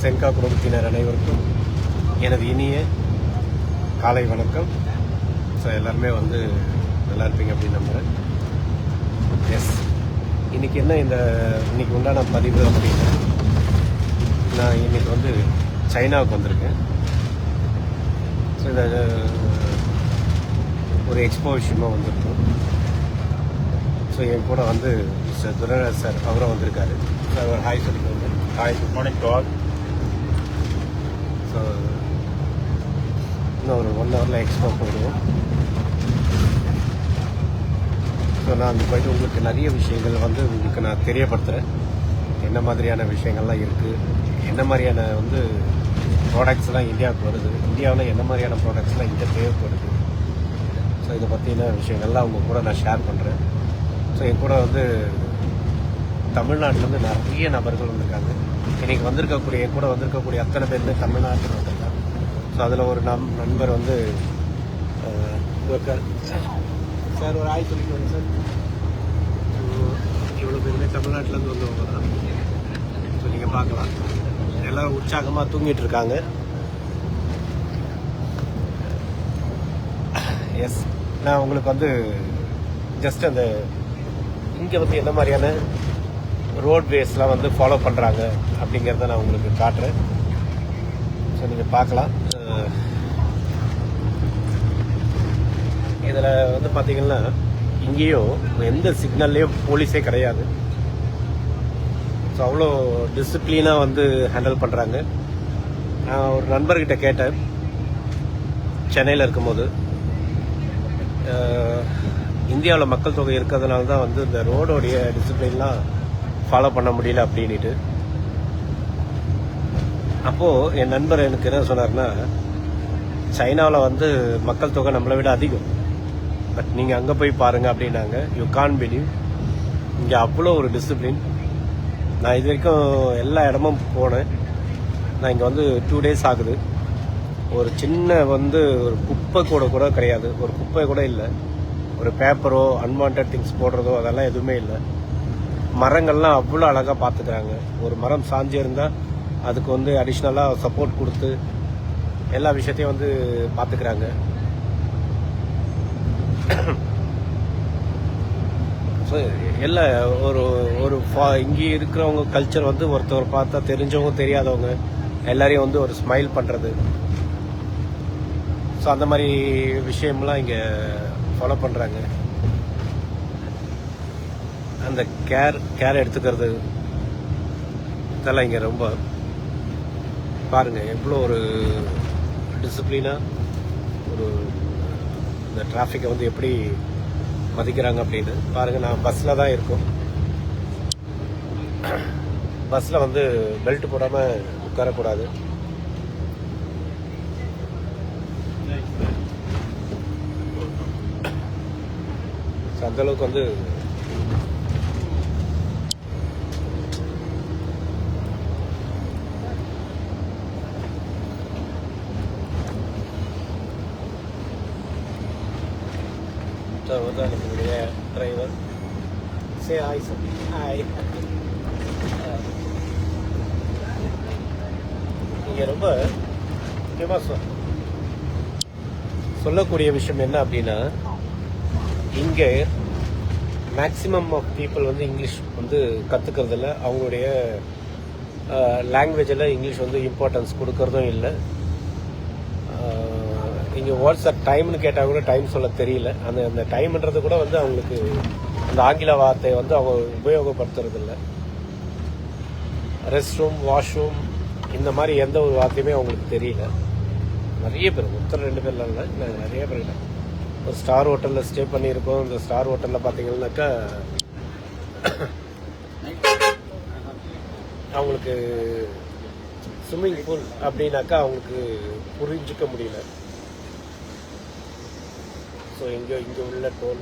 சென்கா குடும்பத்தினர் அனைவருக்கும் எனது இனிய காலை வணக்கம். ஸோ எல்லாருமே வந்து நல்லா இருப்பீங்க அப்படின்னு நம்புகிறேன். எஸ், இன்றைக்கி என்ன இன்னைக்கு உண்டான பதிவு அப்படின்னா, நான் இன்றைக்கி வந்து சைனாவுக்கு வந்திருக்கேன். ஸோ இதை ஒரு எக்ஸ்போ விஷயமாக வந்திருக்கோம். ஸோ என் கூட வந்து மிஸ்டர் துரைராஜ் சார் அவரும் வந்திருக்காரு. சார் ஒரு ஹாய் சொல்லிக்கோங்க. Hi, good morning to all. So இன்னும் ஒரு 1 ஹவரில் எக்ஸ்போ போயிடுவோம். ஸோ நான் அங்கே போயிட்டு உங்களுக்கு நிறைய விஷயங்கள் வந்து உங்களுக்கு நான் தெரியப்படுத்துகிறேன். என்ன மாதிரியான விஷயங்கள்லாம் இருக்குது, என்ன மாதிரியான வந்து ப்ராடக்ட்ஸ்லாம் இந்தியாவுக்கு வருது, இந்தியாவில் என்ன மாதிரியான ப்ராடக்ட்ஸ்லாம் இங்கே தேவைப்படுது. ஸோ இதை பற்றின விஷயங்கள்லாம் அவங்க கூட நான் ஷேர் பண்ணுறேன். ஸோ என் கூட வந்து தமிழ்நாட்டிலேருந்து நிறைய நபர்கள் வந்திருக்காங்க. இன்றைக்கி என் கூட வந்திருக்கக்கூடிய அத்தனை பேருமே தமிழ்நாட்டில் வந்திருக்காங்க. ஸோ அதில் ஒரு நண்பர் வந்து சார் ஒரு ஆய் சொல்லிக்கோங்க சார். இவ்வளோ பேருமே தமிழ்நாட்டிலேருந்து வந்தவங்க தான். ஸோ நீங்கள் பார்க்கலாம், எல்லோரும் உற்சாகமாக தூங்கிட்டு இருக்காங்க. எஸ், நான் உங்களுக்கு வந்து ஜஸ்ட் அந்த இங்கே வந்து என்ன மாதிரியான ரோட்வேஸ்லாம் வந்து ஃபாலோ பண்ணுறாங்க அப்படிங்கிறத நான் உங்களுக்கு காட்டுறேன். ஸோ நீங்கள் பார்க்கலாம். இதில் வந்து பார்த்தீங்கன்னா இங்கேயும் எந்த சிக்னல்லையும் போலீஸே கிடையாது. ஸோ அவ்வளோ டிசிப்ளினாக வந்து ஹேண்டில் பண்ணுறாங்க. நான் ஒரு நண்பர்கிட்ட கேட்டேன் சென்னையில் இருக்கும்போது, இந்தியாவில் மக்கள் தொகை இருக்கிறதுனால தான் வந்து இந்த ரோடோடைய டிசிப்ளின்லாம் ஃபாலோ பண்ண முடியல அப்படின்ட்டு. அப்போது என் நண்பர் எனக்கு என்ன சொன்னார்னா, சைனாவில் வந்து மக்கள் தொகை நம்மளை விட அதிகம், பட் நீங்கள் அங்கே போய் பாருங்கள் அப்படின்னாங்க. யூ கான் பிலீவ், இங்கே அவ்வளோ ஒரு டிசிப்ளின். நான் இது வரைக்கும் எல்லா இடமும் போனேன். நான் இங்கே வந்து 2 days ஆகுது. ஒரு சின்ன வந்து ஒரு குப்பை கூட கிடையாது, ஒரு குப்பை கூட இல்லை. ஒரு பேப்பரோ அன்வான்ட் திங்ஸ் போடுறதோ அதெல்லாம் எதுவுமே இல்லை. மரங்கள்லாம் அவ்வளோ அழகாக பார்த்துக்கிறாங்க. ஒரு மரம் சாஞ்சி இருந்தால் அதுக்கு வந்து அடிஷ்னலாக சப்போர்ட் கொடுத்து எல்லா விஷயத்தையும் வந்து பார்த்துக்கிறாங்க. ஸோ எல்லா ஒரு இங்கே இருக்கிறவங்க கல்ச்சர் வந்து ஒருத்தவர் பார்த்தா தெரிஞ்சவங்க தெரியாதவங்க எல்லாரையும் வந்து ஒரு ஸ்மைல் பண்ணுறது. ஸோ அந்த மாதிரி விஷயம்லாம் இங்கே ஃபாலோ பண்ணுறாங்க. அந்த கேர் எடுத்துக்கிறது இதெல்லாம் இங்கே ரொம்ப பாருங்கள் எவ்வளோ ஒரு டிசிப்ளினாக ஒரு இந்த டிராஃபிக்கை வந்து எப்படி மதிக்கிறாங்க அப்படின்னு பாருங்கள். நான் பஸ்ஸில் தான் இருக்கோம். பஸ்ஸில் வந்து பெல்ட் போடாமல் உட்காரக்கூடாது. அந்தளவுக்கு வந்து நம்மளுடைய driver say hi sir. Hi. இங்கே ரொம்ப முக்கியமாக சொல்லக்கூடிய விஷயம் என்ன அப்படின்னா, இங்கே மேக்ஸிமம் ஆஃப் பீப்புள் வந்து இங்கிலீஷ் வந்து கற்றுக்கிறதில்ல. அவங்களுடைய லாங்குவேஜில் இங்கிலீஷ் வந்து இம்பார்ட்டன்ஸ் கொடுக்கறதும் இல்லை. இங்கே வாட்ஸ் அ டைம்னு கேட்டால் கூட டைம் சொல்ல தெரியல. அந்த டைம்ன்றது கூட வந்து அவங்களுக்கு அந்த ஆங்கில வார்த்தையை வந்து அவங்க உபயோகப்படுத்துறதில்ல. ரெஸ்ட் ரூம், வாஷ்ரூம் இந்த மாதிரி எந்த ஒரு வார்த்தையுமே அவங்களுக்கு தெரியல. நிறைய பேர், ஒருத்தர் 2 பேர்ல இல்லை, நிறைய பேர் இல்லை. ஒரு ஸ்டார் ஹோட்டலில் ஸ்டே பண்ணியிருக்கோம். இந்த ஸ்டார் ஹோட்டலில் பார்த்தீங்கன்னாக்கா அவங்களுக்கு ஸ்விம்மிங் பூல் அப்படின்னாக்கா அவங்களுக்கு புரிஞ்சிக்க முடியல. ஸோ இங்கே உள்ள டோல்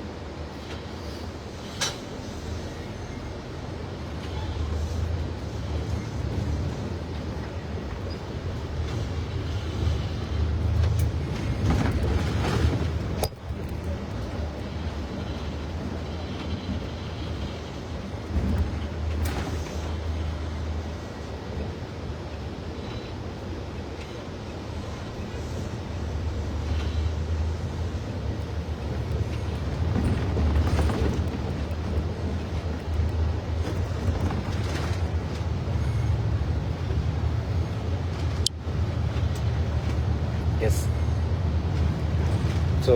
ஸோ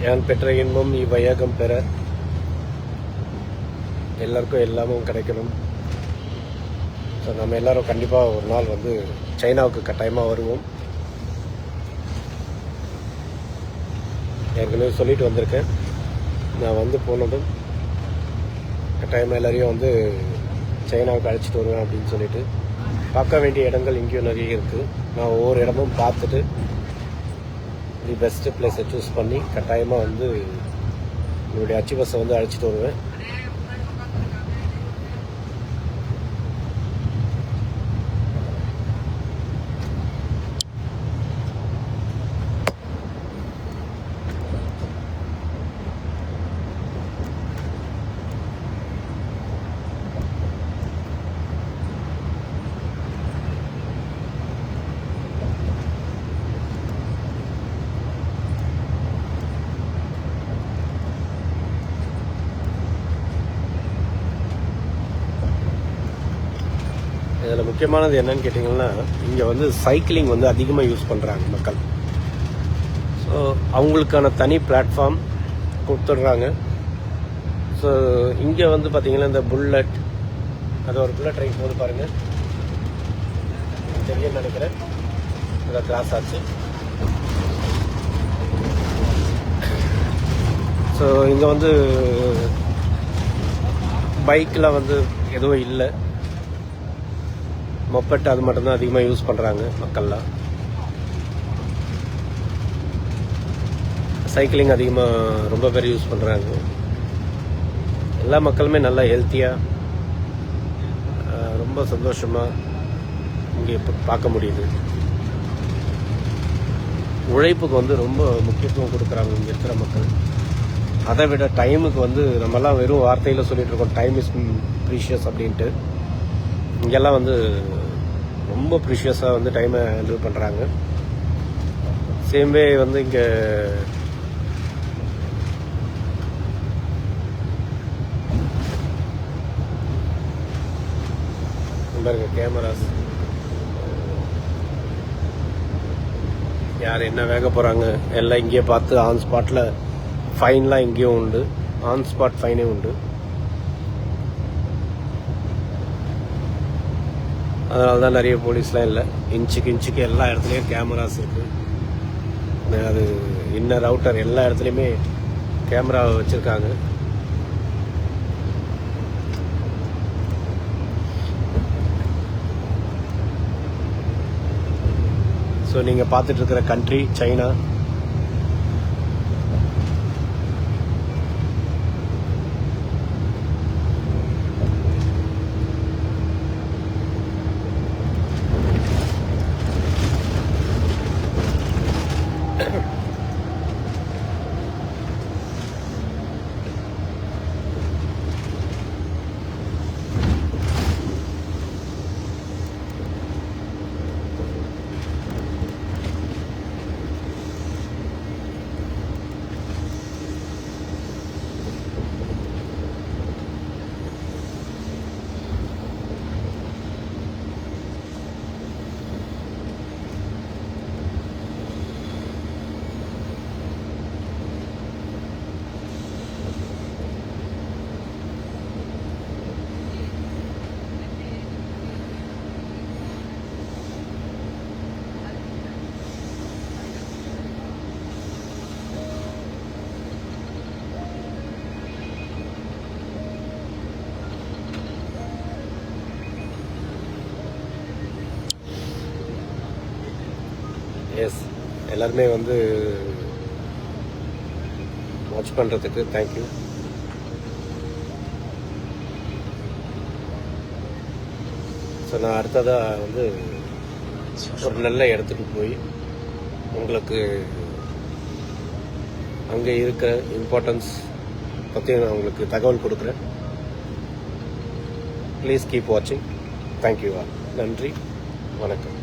யான் பெற்ற இன்பம் இவ்வையகம் பெற எல்லாருக்கும் எல்லாமும் கிடைக்கணும். ஸோ நம்ம எல்லோரும் கண்டிப்பாக ஒரு நாள் வந்து சைனாவுக்கு கட்டாயமாக வருவோம். ஏற்கனவே சொல்லிட்டு வந்திருக்கேன், நான் வந்து போனதும் கட்டாயமாக எல்லாரையும் வந்து சைனாவுக்கு அழைச்சிட்டு வருவேன் அப்படின்னு சொல்லிட்டு. பார்க்க வேண்டிய இடங்கள் இங்கேயும் நிறைய இருக்குது. நான் ஒவ்வொரு இடமும் பார்த்துட்டு தி பெஸ்ட்டு பிளேஸை சூஸ் பண்ணி கட்டாயமாக வந்து என்னுடைய அச்சு பஸ்ஸை வந்து அழைச்சிட்டு வருவேன். இதில் முக்கியமானது என்னன்னு கேட்டிங்கன்னா, இங்கே வந்து சைக்கிளிங் வந்து அதிகமாக யூஸ் பண்ணுறாங்க மக்கள். ஸோ அவங்களுக்கான தனி பிளாட்ஃபார்ம் கொடுத்துட்றாங்க. ஸோ இங்கே வந்து பார்த்திங்கன்னா இந்த புல்லட், அது ஒரு புல்லட் ட்ரெயின் போது பாருங்கள், தெரியும்னு நினைக்கிறேன். அதை கிராஸ் ஆச்சு. ஸோ இங்கே வந்து பைக்கில் வந்து எதுவும் இல்லை, மொப்பெட் அது மட்டும்தான் அதிகமாக யூஸ் பண்ணுறாங்க மக்கள்லாம். சைக்கிளிங் அதிகமாக ரொம்ப பேர் யூஸ் பண்ணுறாங்க. எல்லா மக்களுமே நல்லா ஹெல்த்தியாக ரொம்ப சந்தோஷமாக இங்கே பார்க்க முடியுது. உழைப்புக்கு வந்து ரொம்ப முக்கியத்துவம் கொடுக்குறாங்க இங்கே இருக்கிற மக்கள். அதை விட டைமுக்கு வந்து நம்மலாம் வெறும் வார்த்தையில் சொல்லிட்டு இருக்கோம், டைம் இஸ் ப்ரீஷியஸ் அப்படின்ட்டு. இங்கெல்லாம் வந்து ரொம்ப ப்ரீஷியஸாக வந்து டைமை ஹேண்டில் பண்ணுறாங்க. சேம்வே வந்து இங்கே பாருங்க கேமராஸ், யார் என்ன வேக போகிறாங்க எல்லாம் இங்கேயே பார்த்து ஆன் ஸ்பாட்டில் ஃபைன்லாம் இங்கேயும் உண்டு, ஆன் ஸ்பாட் ஃபைனே உண்டு. அதனால தான் நிறைய போலீஸ்லாம் இல்லை. இன்ச்சுக்கு எல்லா இடத்துலையும் கேமராஸ் இருக்குது. அது இன்னர் அவுட்டர் எல்லா இடத்துலையுமே கேமரா வச்சுருக்காங்க. ஸோ நீங்கள் பார்த்துட்டு இருக்கிற கண்ட்ரி சைனா. எஸ், எல்லாருமே வந்து வாட்ச் பண்ணுறதுக்கு தேங்க்யூ. ஸோ நான் அடுத்ததாக வந்து ஒரு நல்ல இடத்துக்கு போய் உங்களுக்கு அங்கே இருக்க இம்பார்ட்டன்ஸ் பற்றி நான் உங்களுக்கு தகவல் கொடுக்குறேன். ப்ளீஸ் கீப் வாட்சிங். தேங்க்யூ. நன்றி, வணக்கம்.